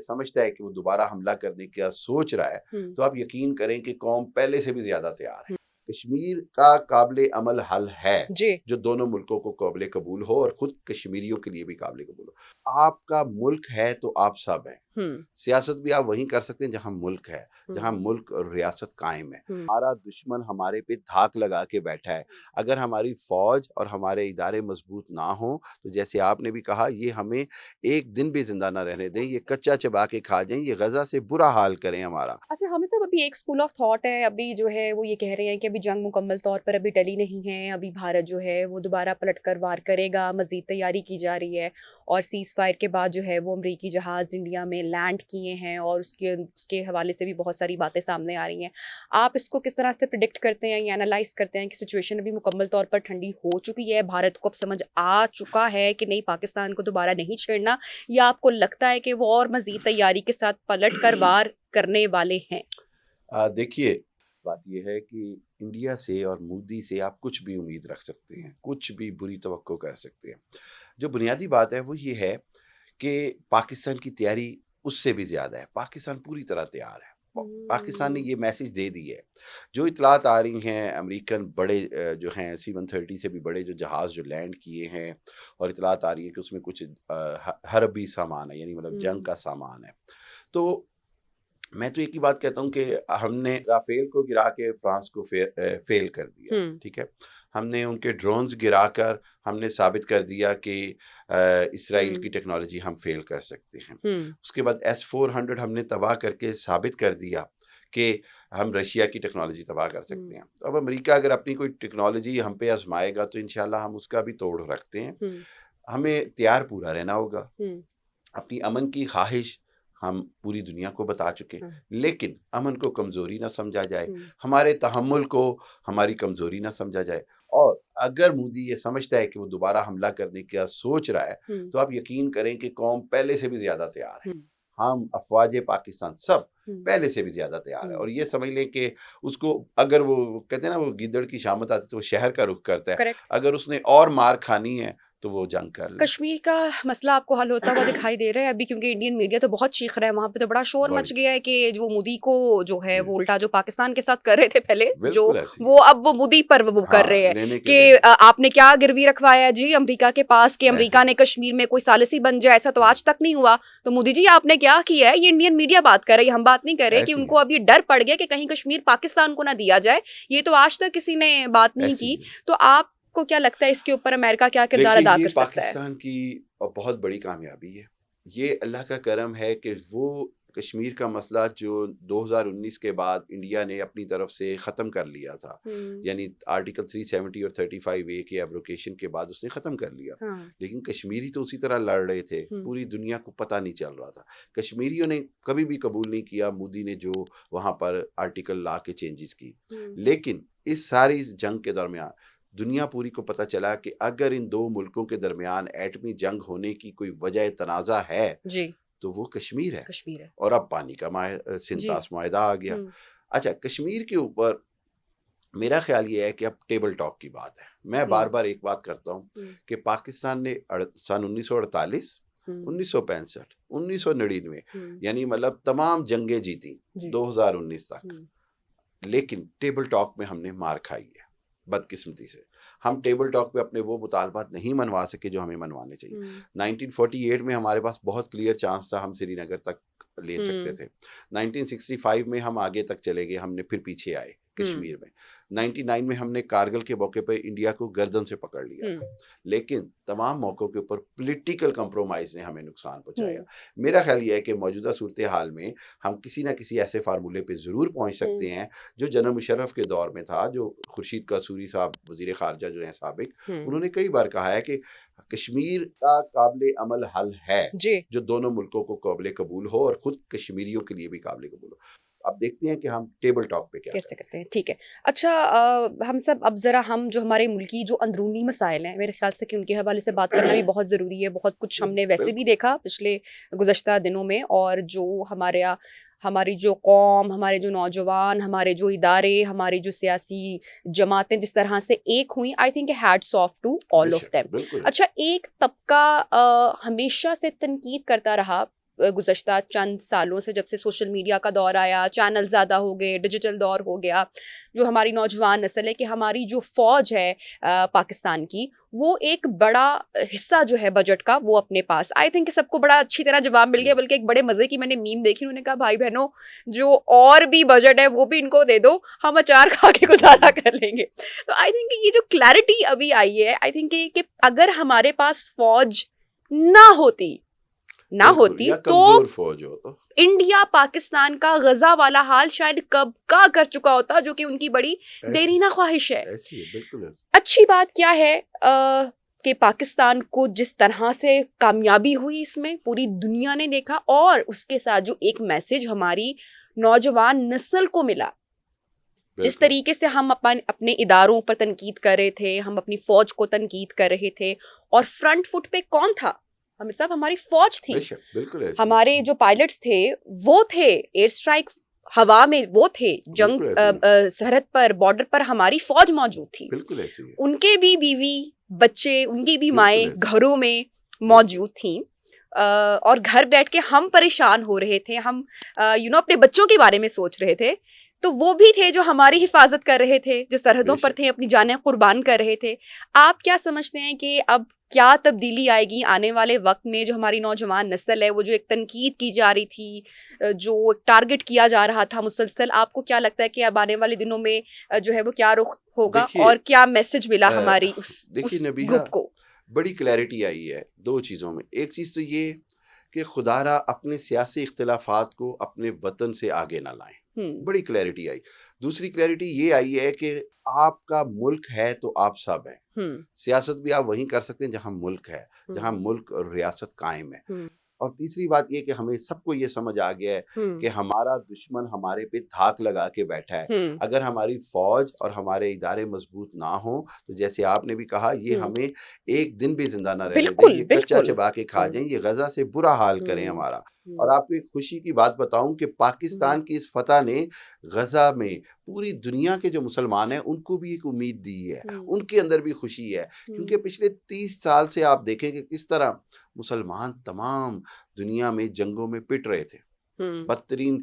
समझता है कि वो दोबारा हमला करने का सोच रहा है, तो आप यकीन करें कि कौम पहले से भी ज्यादा तैयार है। कश्मीर का काबिल अमल हल है जो दोनों मुल्कों को काबिल कबूल हो और खुद कश्मीरियों के लिए भी काबिल कबूल हो। आपका मुल्क है तो आप सब हैं। सियासत भी आप वहीं कर सकते हैं जहां मुल्क है, जहां मुल्क और रियासत कायम है। हमारा दुश्मन हमारे पे धाक लगा के बैठा है। अगर हमारी फौज और हमारे इदारे मजबूत ना हो तो जैसे आपने भी कहा, ये हमें एक दिन भी जिंदा ना रहने दें, ये कच्चा चबा के खा जाएं, ये गजा से बुरा हाल करें हमारा। अच्छा, हमें सब अभी एक स्कूल ऑफ थॉट है, अभी जो है वो ये कह रहे हैं कि अभी जंग मुकम्मल तौर पर अभी टली नहीं है, अभी भारत जो है वो दोबारा पलट कर वार करेगा, मजीद तैयारी की जा रही है। और सीज फायर के बाद जो है वो अमरीकी जहाज इंडिया में लैंड किए हैं और उसके हवाले से भी बहुत सारी बातें सामने आ रही हैं। आप इसको किस तरह से प्रिडिक्ट करते हैं या एनालाइज करते हैं कि सिचुएशन अभी मुकम्मल तौर पर ठंडी हो चुकी है, भारत को अब समझ आ चुका है कि नहीं, पाकिस्तान को दोबारा नहीं छेड़ना, या आपको लगता है कि वो और मजीद तैयारी के साथ पलट कर वार करने वाले हैं? देखिए, बात यह है कि इंडिया से और मोदी से आप कुछ भी उम्मीद रख सकते हैं, कुछ भी बुरी तवक्को कर सकते हैं। जो बुनियादी बात है वो ये है कि पाकिस्तान की तैयारी उससे भी ज़्यादा है। पाकिस्तान पूरी तरह तैयार है। पाकिस्तान ने ये मैसेज दे दी है। जो इतलात आ रही हैं, अमेरिकन बड़े जो हैं C-130 से भी बड़े जो जहाज़ जो लैंड किए हैं, और इतलात आ रही है कि उसमें कुछ हर्बी सामान है, यानी मतलब जंग का सामान है। तो मैं तो एक ही बात कहता हूँ कि हमने राफेल को गिरा के फ्रांस को फेल कर दिया, ठीक है। हमने उनके ड्रोन्स गिराकर हमने साबित कर दिया कि इसराइल की टेक्नोलॉजी हम फेल कर सकते हैं। उसके बाद S-400 हमने तबाह करके साबित कर दिया कि हम रशिया की टेक्नोलॉजी तबाह कर सकते हैं। तो अब अमेरिका अगर अपनी कोई टेक्नोलॉजी हम पे आजमाएगा तो इंशाल्लाह हम उसका भी तोड़ रखते हैं। हमें तैयार पूरा रहना होगा। अपनी अमन की ख्वाहिश हम पूरी दुनिया को बता चुके, लेकिन अमन को कमजोरी ना समझा जाए, हमारे तहम्मुल को हमारी कमजोरी ना समझा जाए। और अगर मोदी ये समझता है कि वो दोबारा हमला करने का सोच रहा है, तो आप यकीन करें कि कौम पहले से भी ज्यादा तैयार है। हम अफवाज पाकिस्तान सब पहले से भी ज्यादा तैयार है। और ये समझ लें कि उसको, अगर वो कहते हैं ना वो गिद्दड़ की शामत आती तो वो शहर का रुख करता है, अगर उसने और मार खानी है तो वो जंग कर ले। कश्मीर का मसला आपको हल होता हुआ दिखाई दे रहा है अभी? क्योंकि इंडियन मीडिया तो बहुत चीख रहा है, वहां पे तो बड़ा शोर मच गया है कि जो मोदी को जो है वो उल्टा जो पाकिस्तान के साथ कर रहे थे पहले, जो वो अब वो मोदी पर वो कर रहे हैं कि आपने क्या गिरवी रखवाया जी अमेरिका के पास कि अमेरिका ने कश्मीर में कोई सालिसी बन जाए, ऐसा तो आज तक नहीं हुआ। तो मोदी जी आपने क्या किया है? ये इंडियन मीडिया बात कर रही है, हम बात नहीं कर रहे कि उनको अब ये डर पड़ गया कि कहीं कश्मीर पाकिस्तान को ना दिया जाए। ये तो आज तक किसी ने बात नहीं की। तो आप को क्या लगता है इसके ऊपर अमेरिका क्या किरदार अदा कर सकता है? पाकिस्तान की बहुत बड़ी कामयाबी है। ये अल्लाह का करम है कि वो कश्मीर का मसला जो 2019 के बाद इंडिया ने अपनी तरफ से ख़त्म कर लिया था, यानी आर्टिकल 370 और 35A के एब्रोकेशन के बाद उसने ख़त्म कर लिया। लेकिन कश्मीरी तो उसी तरह लड़ रहे थे, पूरी दुनिया को पता नहीं चल रहा था। कश्मीरियों ने कभी भी कबूल नहीं किया मोदी ने जो वहाँ पर आर्टिकल ला के चेंजेस की। लेकिन इस सारी जंग के दरमियान दुनिया पूरी को पता चला कि अगर इन दो मुल्कों के दरमियान एटमी जंग होने की कोई वजह तनाज़ा है जी, तो वो कश्मीर है। और अब पानी का सिंतास मुआहदा आ गया। अच्छा, कश्मीर के ऊपर मेरा ख्याल ये है कि अब टेबल टॉक की बात है। मैं बार बार एक बात करता हूँ कि पाकिस्तान ने सन 1948, 1965, 1999 यानी मतलब तमाम जंगें जीती 2019 तक, लेकिन टेबल टॉक में हमने मार खाई है बदकिस्मती से। हम टेबल टॉक पे अपने वो मुतालबात नहीं मनवा सके जो हमें मनवाने चाहिए। 1948 में हमारे पास बहुत क्लियर चांस था, हम श्रीनगर तक ले सकते थे। 1965 में हम आगे तक चले गए, हमने फिर पीछे आए कश्मीर में। 99 में हमने कारगिल के मौके पर इंडिया को गर्दन से पकड़ लिया था, लेकिन तमाम मौकों के ऊपर पॉलिटिकल कंप्रोमाइज ने हमें नुकसान पहुंचाया। मेरा ख्याल ये है कि मौजूदा सूरत हाल में हम किसी ना किसी ऐसे फार्मूले पे ज़रूर पहुंच सकते हैं जो जनरल मुशर्रफ के दौर में था, जो खुर्शीद कसूरी साहब वज़ीर ख़ारजा जो हैं साबिक, उन्होंने कई बार कहा है कि कश्मीर का काबिल अमल हल है जो दोनों मुल्कों को काबिल कबूल हो और खुद कश्मीरियों के लिए भी काबिल कबूल हो। अब देखते हैं कि हम टेबल टॉक पे क्या कैसे करते हैं। ठीक है, अच्छा, हम सब अब ज़रा हम जो हमारे मुल्की जो अंदरूनी मसाइल हैं, मेरे ख्याल से कि उनके हवाले से बात करना भी बहुत ज़रूरी है। बहुत कुछ हमने वैसे भी देखा पिछले गुज़श्ता दिनों में, और जो हमारी जो कौम, हमारे जो नौजवान, हमारे जो इदारे, हमारी जो सियासी जमातें जिस तरह से एक हुई, I think hats off to all of them. अच्छा, एक तबका हमेशा से तनकीद करता रहा गुज़श्ता चंद सालों से, जब से सोशल मीडिया का दौर आया, चैनल ज़्यादा हो गए, डिजिटल दौर हो गया, जो हमारी नौजवान नस्ल है, कि हमारी जो फ़ौज है पाकिस्तान की, वो एक बड़ा हिस्सा जो है बजट का वो अपने पास, आई थिंक सबको बड़ा अच्छी तरह जवाब मिल गया। बल्कि एक बड़े मज़े की मैंने मीम देखी, उन्होंने कहा भाई बहनों जो और भी बजट है वो भी इनको दे दो, हम अचार खा के गुजारा कर लेंगे। तो आई थिंक ये जो क्लैरिटी अभी आई है, आई थिंक कि अगर हमारे पास फौज ना होती तो फौज हो तो इंडिया पाकिस्तान का गजा वाला हाल शायद कब का कर चुका होता, जो कि उनकी बड़ी देरीना ख्वाहिश है। बिल्कुल। अच्छी बात क्या है कि पाकिस्तान को जिस तरह से कामयाबी हुई इसमें पूरी दुनिया ने देखा, और उसके साथ जो एक मैसेज हमारी नौजवान नस्ल को मिला, जिस तरीके से हम अपने इदारों पर तनकीद कर रहे थे, हम अपनी फौज को तनकीद कर रहे थे, और फ्रंट फुट पे कौन था? हामिद साहब, हमारी फौज थी। बिल्कुल। हमारे जो पायलट्स थे वो थे, एयर स्ट्राइक हवा में वो थे, जंग सरहद पर, बॉर्डर पर हमारी फौज मौजूद थी। बिल्कुल ऐसे ही। उनके भी बीवी बच्चे, उनकी भी माएँ घरों में मौजूद थी, और घर बैठ के हम परेशान हो रहे थे, हम अपने बच्चों के बारे में सोच रहे थे। तो वो भी थे जो हमारी हिफाजत कर रहे थे, जो सरहदों पर थे, अपनी जानें कुर्बान कर रहे थे। आप क्या समझते हैं कि अब क्या तब्दीली आएगी आने वाले वक्त में? जो हमारी नौजवान नस्ल है, वो जो एक तनकीद की जा रही थी, जो टारगेट किया जा रहा था मुसलसल, आपको क्या लगता है कि अब आने वाले दिनों में जो है वो क्या रुख होगा, और क्या मैसेज मिला हमारी उस ग्रुप को? बड़ी क्लैरिटी आई है दो चीज़ों में। एक चीज़ तो ये कि खुदारा अपने सियासी इख्तिलाफात को अपने वतन से आगे ना लाएं, बड़ी क्लैरिटी आई। दूसरी क्लैरिटी ये आई है कि आपका मुल्क है तो आप सब हैं। सियासत भी आप वहीं कर सकते हैं जहां मुल्क है, जहां मुल्क और रियासत कायम है। और तीसरी बात ये कि हमें सबको ये समझ आ गया है कि हमारा दुश्मन हमारे पे धाक लगा के बैठा है। अगर हमारी फौज और हमारे इदारे मजबूत ना हो तो जैसे आपने भी कहा, ये हमें एक दिन भी जिंदा ना रहने दें, ये कच्चा चबा के खा जाएं, ये गजा से बुरा हाल करें हमारा। और आपको एक खुशी की बात बताऊं कि पाकिस्तान की इस फतह ने गजा में पूरी दुनिया के जो मुसलमान हैं उनको भी एक उम्मीद दी है, उनके अंदर भी खुशी है। क्योंकि पिछले 30 साल से आप देखें कि किस तरह मुसलमान तमाम दुनिया में जंगों में पिट रहे थे, बदतरीन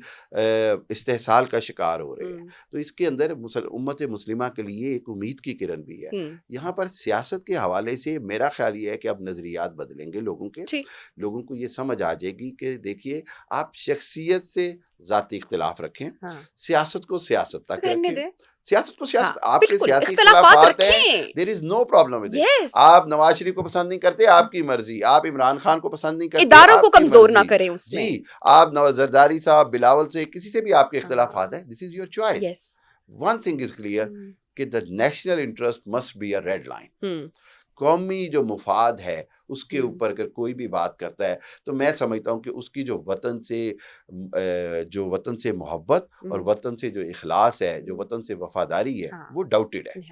इस्तेहसाल का शिकार हो रहे हैं। तो इसके अंदर उम्मत मुस्लिमा के लिए एक उम्मीद की किरण भी है। यहाँ पर सियासत के हवाले से मेरा ख्याल ये है कि अब नजरियात बदलेंगे लोगों के, लोगों को ये समझ आ जाएगी कि देखिए, आप शख्सियत से जाती इख्तिलाफ रखें, सियासत को सियासत तक रखें, सियासत को सियासत। आपके सियासी इख्तिलाफात हैं, there is no problem with it. आप नवाज शरीफ को पसंद नहीं करते, आपकी मर्जी। आप इमरान खान को पसंद नहीं करते, इदारों को कमजोर ना करें उसमें। जी, आप नवाज जरदारी साहब, बिलावल से, किसी से भी आपके इख्तिलाफात हैं, this is your choice. One thing is clear कि the national interest must be a red line. कौमी जो मुफाद है उसके ऊपर अगर कोई भी बात करता है तो मैं समझता हूँ कि उसकी जो वतन से मोहब्बत और वतन से जो इखलास है, जो वतन से वफादारी है, वो डाउटेड है।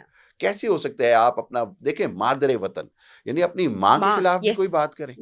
कैसे हो सकता है आप अपना देखें, मादरे वतन यानी अपनी माँ के खिलाफ भी कोई बात करें?